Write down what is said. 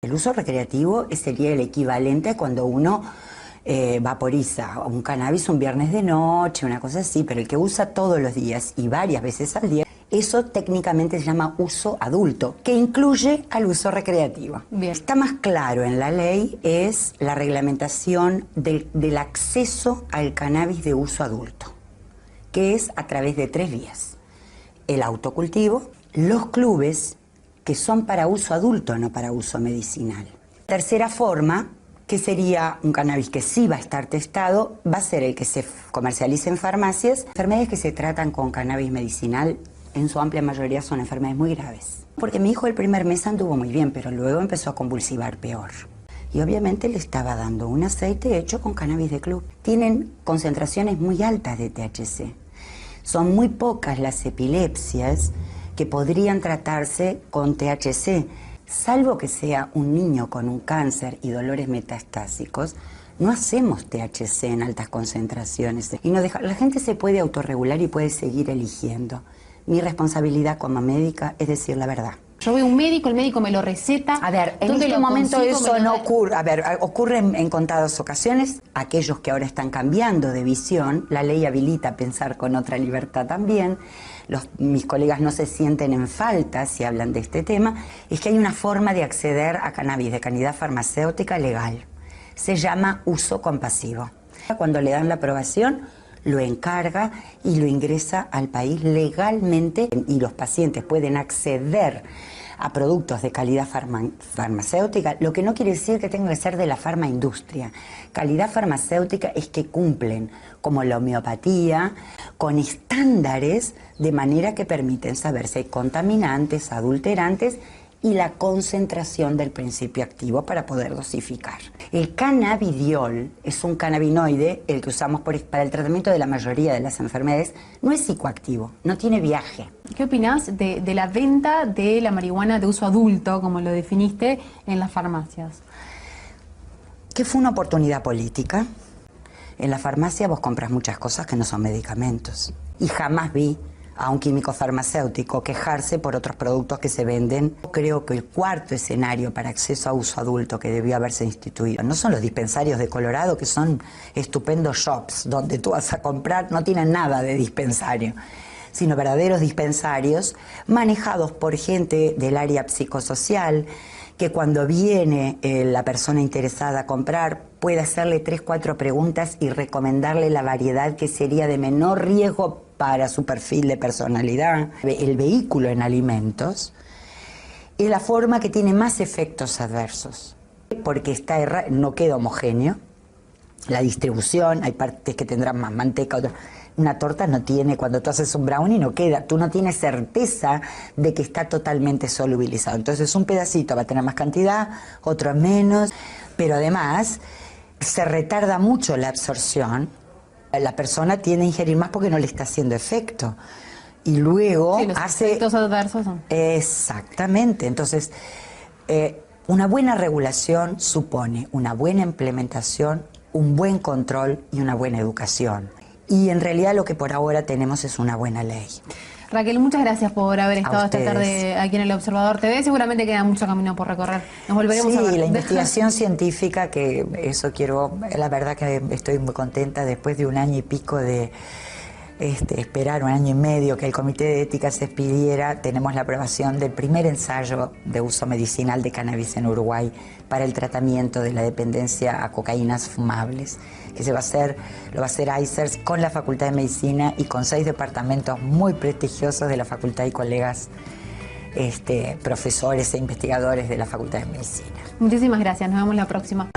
El uso recreativo sería el equivalente a cuando uno vaporiza un cannabis un viernes de noche, una cosa así, pero el que usa todos los días y varias veces al día, eso técnicamente se llama uso adulto, que incluye al uso recreativo. Bien. Está más claro en la ley es la reglamentación del acceso al cannabis de uso adulto, que es a través de 3 vías. El autocultivo, los clubes, que son para uso adulto, no para uso medicinal. Tercera forma, que sería un cannabis que sí va a estar testado, va a ser el que se comercialice en farmacias. Enfermedades que se tratan con cannabis medicinal, en su amplia mayoría son enfermedades muy graves. Porque mi hijo el primer mes anduvo muy bien, pero luego empezó a convulsivar peor. Y obviamente le estaba dando un aceite hecho con cannabis de club. Tienen concentraciones muy altas de THC. Son muy pocas las epilepsias que podrían tratarse con THC, salvo que sea un niño con un cáncer y dolores metastásicos. No hacemos THC en altas concentraciones y no la gente se puede autorregular y puede seguir eligiendo. Mi responsabilidad como médica es decir la verdad. Yo voy a un médico, el médico me lo receta. A ver, en este momento eso no ocurre. A ver, ocurre en contadas ocasiones. Aquellos que ahora están cambiando de visión, la ley habilita pensar con otra libertad también. Mis colegas no se sienten en falta si hablan de este tema. Es que hay una forma de acceder a cannabis de calidad farmacéutica legal. Se llama uso compasivo. Cuando le dan la aprobación, lo encarga y lo ingresa al país legalmente y los pacientes pueden acceder a productos de calidad farmacéutica, lo que no quiere decir que tenga que ser de la farmaindustria. Calidad farmacéutica es que cumplen, como la homeopatía, con estándares de manera que permiten saber si hay contaminantes, adulterantes y la concentración del principio activo para poder dosificar. El cannabidiol es un cannabinoide, el que usamos para el tratamiento de la mayoría de las enfermedades, no es psicoactivo, no tiene viaje. ¿Qué opinás de la venta de la marihuana de uso adulto, como lo definiste, en las farmacias? Que fue una oportunidad política. En la farmacia vos compras muchas cosas que no son medicamentos. Y jamás vi a un químico farmacéutico quejarse por otros productos que se venden. Creo que el cuarto escenario para acceso a uso adulto que debió haberse instituido no son los dispensarios de Colorado, que son estupendos shops donde tú vas a comprar, no tienen nada de dispensario, sino verdaderos dispensarios manejados por gente del área psicosocial, que cuando viene la persona interesada a comprar puede hacerle 3 o 4 preguntas y recomendarle la variedad que sería de menor riesgo para su perfil de personalidad. El vehículo en alimentos es la forma que tiene más efectos adversos, porque no queda homogéneo. La distribución, hay partes que tendrán más manteca, otras. Una torta no tiene, cuando tú haces un brownie no queda, tú no tienes certeza de que está totalmente solubilizado. Entonces un pedacito va a tener más cantidad, otro menos, pero además se retarda mucho la absorción. La persona tiende a ingerir más porque no le está haciendo efecto. Y luego sí, los efectos adversos son. Exactamente. Entonces, una buena regulación supone una buena implementación, un buen control y una buena educación. Y en realidad lo que por ahora tenemos es una buena ley. Raquel, muchas gracias por haber estado esta tarde aquí en El Observador TV. Seguramente queda mucho camino por recorrer. Nos volveremos a ver. Sí, la investigación científica, que eso quiero, la verdad que estoy muy contenta después de 1 año y pico de esperar, 1 año y medio que el Comité de Ética se expidiera. Tenemos la aprobación del primer ensayo de uso medicinal de cannabis en Uruguay para el tratamiento de la dependencia a cocaínas fumables, que lo va a hacer ICERS con la Facultad de Medicina y con 6 departamentos muy prestigiosos de la facultad y colegas profesores e investigadores de la Facultad de Medicina. Muchísimas gracias, nos vemos la próxima.